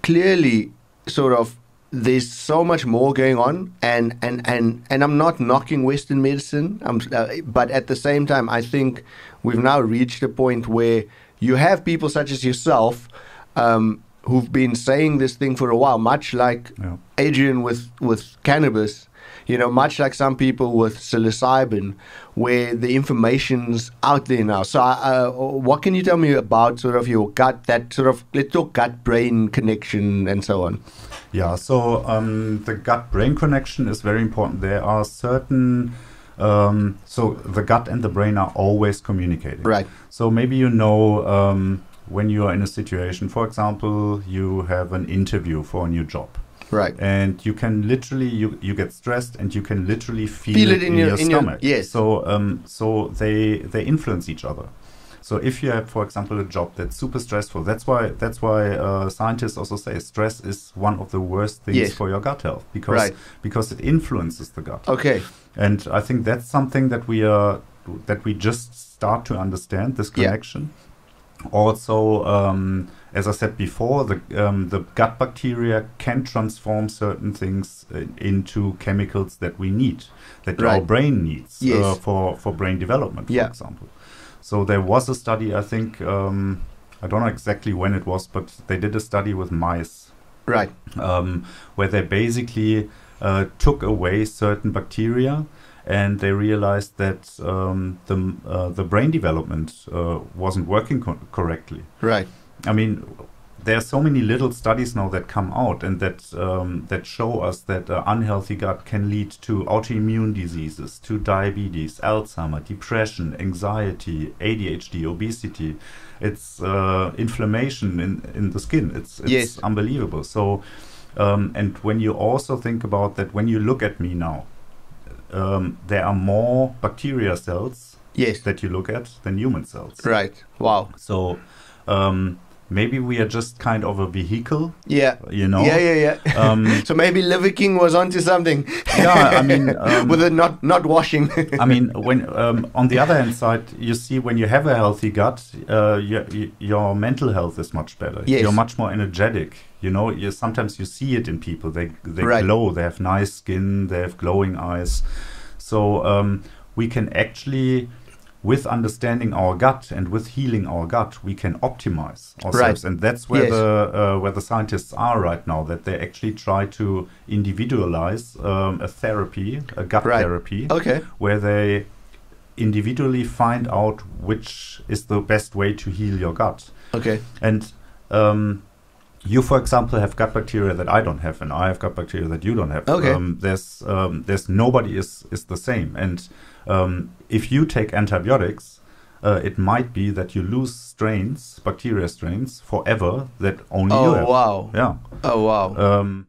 clearly sort of there's so much more going on, and I'm not knocking Western medicine, but at the same time, I think we've now reached a point where you have people such as yourself who've been saying this thing for a while, much like Adrian with cannabis, much like some people with psilocybin, where the information's out there now. So what can you tell me about sort of your gut, that sort of, let's talk gut-brain connection and so on? Yeah, so the gut-brain connection is very important. There are certain, so the gut and the brain are always communicating. Right. So maybe when you are in a situation, for example, you have an interview for a new job. Right. And you can literally, you get stressed and you can literally feel it in your stomach. Yes. So they influence each other. So if you have, for example, a job that's super stressful, that's why scientists also say stress is one of the worst things for your gut health, because it influences the gut. Okay. And I think that's something that we just start to understand, this connection. Also, as I said before, the gut bacteria can transform certain things into chemicals that we need, that our brain needs for brain development, for example. So there was a study, I think, I don't know exactly when it was, but they did a study with mice, right, where they basically took away certain bacteria, and they realized that the brain development wasn't working correctly. Right. I mean, there are so many little studies now that come out and that show us that unhealthy gut can lead to autoimmune diseases, to diabetes, Alzheimer, depression, anxiety, ADHD, obesity. It's inflammation in the skin. It's unbelievable. So, and when you also think about that, when you look at me now, there are more bacteria cells that you look at than human cells. Right. Wow. So maybe we are just kind of a vehicle. Yeah. Yeah. So maybe Liver King was onto something. Yeah, I mean, with it not washing. I mean, when on the other hand side, you see when you have a healthy gut, your mental health is much better. Yes. You're much more energetic. Sometimes you see it in people. They glow. They have nice skin. They have glowing eyes. So we can actually, with understanding our gut and with healing our gut, we can optimize ourselves, and that's where the scientists are right now. That they actually try to individualize a therapy, a gut therapy, where they individually find out which is the best way to heal your gut. Okay. And you, for example, have gut bacteria that I don't have, and I have gut bacteria that you don't have. Okay. There's nobody is the same, and if you take antibiotics, it might be that you lose bacteria strains forever that only you have. Oh wow! Yeah. Oh wow!